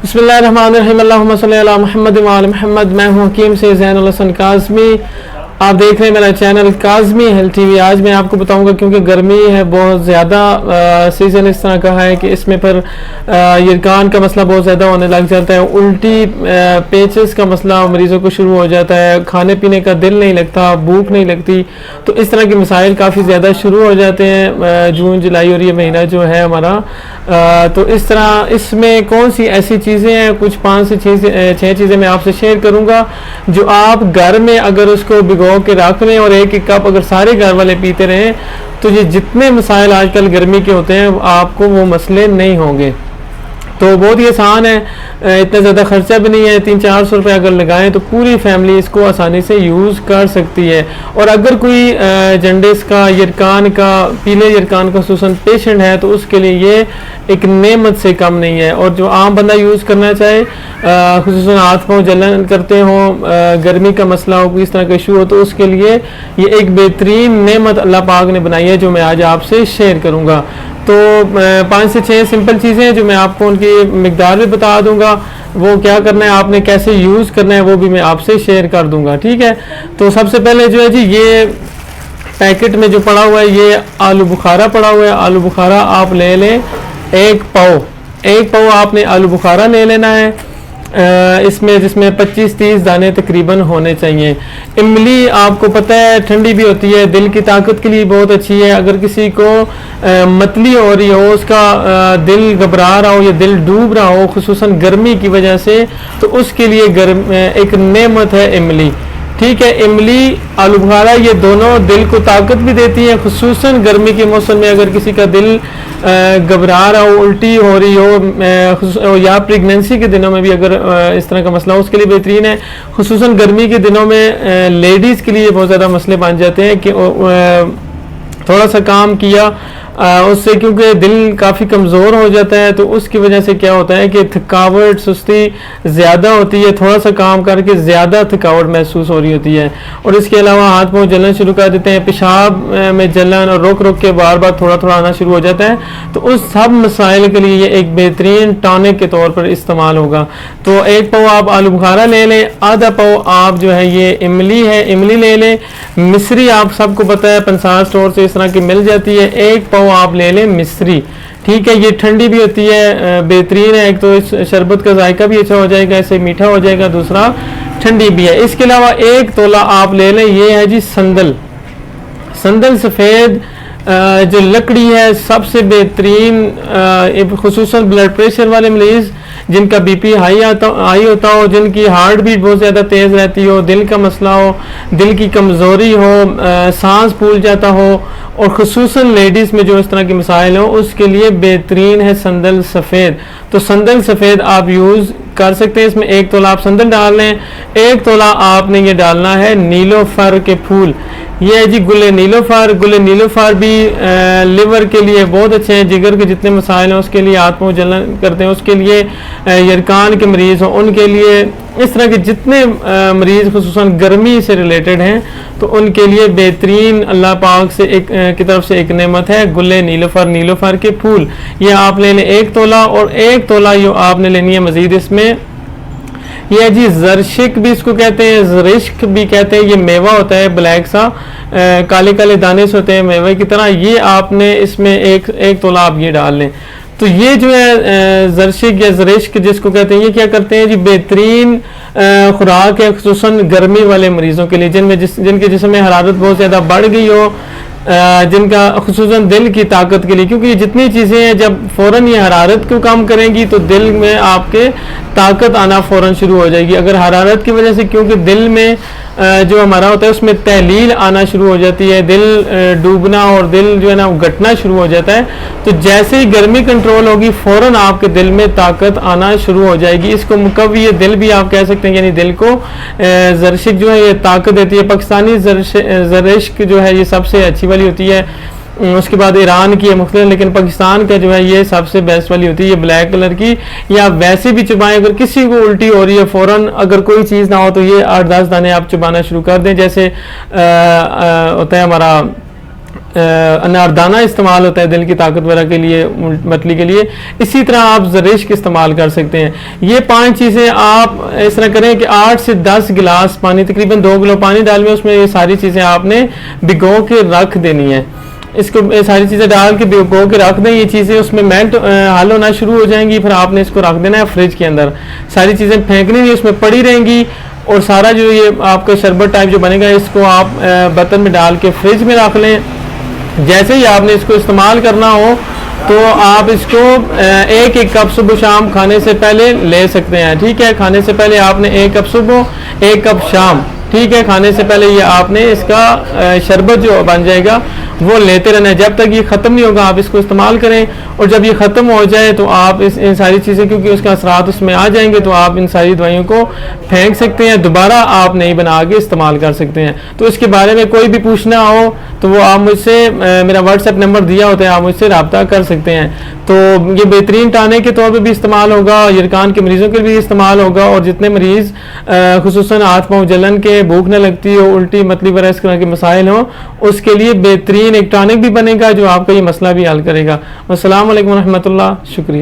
बिस्मिल्लाहिर्रहमानिर्रहीम अल्लाहुम्मा सल्ली अला मुहम्मद व आले मुहम्मद। मैं हूं हकीम से ज़ैनुल हसन काज़मी। आप देख रहे हैं मेरा चैनल काज़मी हेल्थ टीवी। आज मैं आपको बताऊंगा, क्योंकि गर्मी है बहुत ज़्यादा, सीज़न इस तरह का है कि इसमें पर यरकान का मसला बहुत ज़्यादा होने लग जाता है, उल्टी पेचेस का मसला मरीज़ों को शुरू हो जाता है, खाने पीने का दिल नहीं लगता, भूख नहीं लगती। तो इस तरह के मसाइल काफ़ी ज़्यादा शुरू हो जाते हैं जून जुलाई और ये महीना जो है हमारा। तो इस तरह इसमें कौन सी ऐसी चीज़ें हैं, कुछ 5 से 6 चीज़ें मैं आपसे शेयर करूँगा जो आप घर में अगर उसको भिगो के रख लें और एक एक कप अगर सारे घर वाले पीते रहें तो ये जितने मसाइल आजकल गर्मी के होते हैं आपको वो मसले नहीं होंगे। तो बहुत ही आसान है, इतना ज़्यादा खर्चा भी नहीं है। 300-400 रुपये अगर लगाएं तो पूरी फैमिली इसको आसानी से यूज़ कर सकती है। और अगर कोई जंडिस का, यरकान का, पीले यरकान का खुसूसन पेशेंट है तो उसके लिए ये एक नेमत से कम नहीं है। और जो आम बंदा यूज़ करना चाहे, खुसूसन हाथ पाँव जलन करते हों, गर्मी का मसला हो, कोई इस तरह का इशू हो, तो उसके लिए ये एक बेहतरीन नेमत अल्लाह पाक ने बनाई है जो मैं आज आपसे शेयर करूँगा। तो 5 से 6 सिंपल चीज़ें हैं जो मैं आपको उनकी मिकदार भी बता दूंगा, वो क्या करना है, आपने कैसे यूज़ करना है वो भी मैं आपसे शेयर कर दूंगा, ठीक है। तो सबसे पहले जो है जी, ये पैकेट में जो पड़ा हुआ है ये आलू बुखारा पड़ा हुआ है। आलू बुखारा आप ले लें 1 पाव आपने आलू बुखारा ले लेना है। इसमें जिसमें 25-30 दाने तकरीबन होने चाहिए। इमली आपको पता है ठंडी भी होती है, दिल की ताकत के लिए बहुत अच्छी है। अगर किसी को मतली हो रही हो, उसका दिल घबरा रहा हो या दिल डूब रहा हो खुसूसन गर्मी की वजह से, तो उसके लिए एक नेमत है इमली, ठीक है। इमली, आलू बुखारा, ये दोनों दिल को ताकत भी देती हैं। खुसूसन गर्मी के मौसम में अगर किसी का दिल घबरा रहा हो, उल्टी हो रही हो, या प्रेगनेंसी के दिनों में भी अगर इस तरह का मसला हो, उसके लिए बेहतरीन है। खुसूसन गर्मी के दिनों में लेडीज़ के लिए बहुत ज़्यादा मसले बन जाते हैं कि थोड़ा सा काम किया उससे, क्योंकि दिल काफ़ी कमज़ोर हो जाता है, तो उसकी वजह से क्या होता है कि थकावट, सुस्ती ज़्यादा होती है, थोड़ा सा काम करके ज़्यादा थकावट महसूस हो रही होती है। और इसके अलावा हाथ पाँव जलना शुरू कर देते हैं, पेशाब में जलन और रुक रुक के बार बार थोड़ा थोड़ा आना शुरू हो जाता है। तो उस सब मसाइल के लिए ये एक बेहतरीन टॉनिक के तौर पर इस्तेमाल होगा। तो 1 पाव आप आलू बुखारा ले लें, आधा पाव आप जो है ये इमली है, इमली ले लें। मिश्री आप सबको पता है पंसार स्टोर से इस तरह की मिल जाती है। 1 पाव आप ले लें मिश्री, ठीक है। ये ठंडी भी होती है, बेहतरीन है। एक तो इस शरबत का जायका भी अच्छा हो जाएगा, इससे मीठा हो जाएगा, दूसरा ठंडी भी है। इसके अलावा 1 तोला आप ले लें, ये है जी संदल सफ़ेद जो लकड़ी है, सबसे बेहतरीन खुसूसन ब्लड प्रेशर वाले मरीज़ जिनका बीपी हाई होता हो, जिनकी हार्ट बीट बहुत ज़्यादा तेज़ रहती हो, दिल का मसला हो, दिल की कमज़ोरी हो, सांस फूल जाता हो, और ख़ुसूसन लेडीज़ में जो इस तरह के मसाइल हो, उसके लिए बेहतरीन है संदल सफ़ेद। तो संदल सफ़ेद आप यूज़ कर सकते हैं। इसमें 1 तोला आप संदल डाल लें। 1 तोला आपने ये डालना है नीलोफर के फूल, ये है जी गुले नीलोफर भी लिवर के लिए बहुत अच्छे हैं। जिगर के जितने मसाइल हैं उसके लिए, हाथ पाँव जलन करते हैं उसके लिए, यरकान के मरीज़ हों उनके लिए, इस तरह के जितने मरीज़ खुसूसन गर्मी से रिलेटेड हैं तो उनके लिए बेहतरीन अल्लाह पाक से की तरफ से एक नेमत है गुले नीलोफर के फूल। ये आप ले लें 1 तोला। और 1 तोला ये आपने लेनी है मज़ीद इसमें, यह जी जरशिक भी इसको कहते हैं, जरिश्क भी कहते हैं। ये मेवा होता है ब्लैक सा, काले काले दाने से होते हैं मेवे की तरह। ये आपने इसमें एक तोला आप ये डाल लें। तो ये जो है जरशिक या जरिश्क जिसको कहते हैं, ये क्या करते हैं जी, बेहतरीन खुराक है खुसूसन गर्मी वाले मरीज़ों के लिए, जिनके जिस्म में हरारत बहुत ज़्यादा बढ़ गई हो, जिनका खुसूसन दिल की ताकत के लिए, क्योंकि ये जितनी चीज़ें हैं जब फ़ौरन ये हरारत को कम करेंगी तो दिल में आपके ताकत आना फ़ौरन शुरू हो जाएगी। अगर हरारत की वजह से, क्योंकि दिल में जो हमारा होता है उसमें तहलील आना शुरू हो जाती है, दिल डूबना और दिल जो है ना घटना शुरू हो जाता है। तो जैसे ही गर्मी कंट्रोल होगी फ़ौरन आपके दिल में ताकत आना शुरू हो जाएगी। इसको मुकव्वी दिल भी आप कह सकते हैं, यानी दिल को जरशिक जो है ये ताकत देती है। पाकिस्तानी जरिश्क जो है ये सबसे अच्छी वाली होती है, उसके बाद ईरान की है मुख्तलिफ, लेकिन पाकिस्तान का जो है ये सबसे बेस्ट वाली होती है, ये ब्लैक कलर की। या वैसे भी चबाएं, अगर किसी को उल्टी हो रही है फ़ौरन, अगर कोई चीज़ ना हो तो ये 8-10 दाने आप चबाना शुरू कर दें। जैसे होता है हमारा अनारदाना इस्तेमाल होता है दिल की ताकत वगैरह के लिए, मतली के लिए। इसी तरह आप ज़रिश्क इस्तेमाल कर सकते हैं। ये 5 चीज़ें आप इस तरह करें कि 8 से 10 गिलास पानी, तकरीबन 2 किलो पानी डाल में उसमें ये सारी चीज़ें आपने भिगो के रख देनी है। इसको ये सारी चीज़ें डाल के भिगो के रख दें। ये चीज़ें उसमें मेल्ट हल होना शुरू हो जाएंगी। फिर आपने इसको रख देना है फ्रिज के अंदर। सारी चीज़ें फेंकनी नहीं, उसमें पड़ी रहेंगी। और सारा जो ये आपका शरबत टाइप जो बनेगा, इसको आप बर्तन में डाल के फ्रिज में रख लें। जैसे ही आपने इसको इस्तेमाल करना हो तो आप इसको एक कप सुबह शाम खाने से पहले ले सकते हैं। ठीक है, खाने से पहले आपने 1 कप सुबह 1 कप शाम, ठीक है, खाने से पहले ये आपने इसका शरबत जो बन जाएगा वो लेते रहना है। जब तक ये ख़त्म नहीं होगा आप इसको इस्तेमाल करें। और जब ये ख़त्म हो जाए तो आप इन सारी चीज़ें, क्योंकि उसका असरात उसमें आ जाएंगे, तो आप इन सारी दवाइयों को फेंक सकते हैं, दोबारा आप नई बना के इस्तेमाल कर सकते हैं। तो इसके बारे में कोई भी पूछना हो तो वो आप मुझसे, मेरा व्हाट्सएप नंबर दिया होता है, आप मुझसे रब्ता कर सकते हैं। तो ये बेहतरीन टाने के तौर पर भी इस्तेमाल होगा, यरकान के मरीज़ों के लिए भी इस्तेमाल होगा। और जितने मरीज़ खुसूसन हाथ पाँव जलन के, भूख न लगती हो, उल्टी मतली वगैरह इस तरह के मसाइल हों, उसके लिए बेहतरीन एक टॉनिक भी बनेगा जो आपका ये मसला भी हल करेगा। अस्सलाम वालेकुम रहमतुल्लाह, शुक्रिया।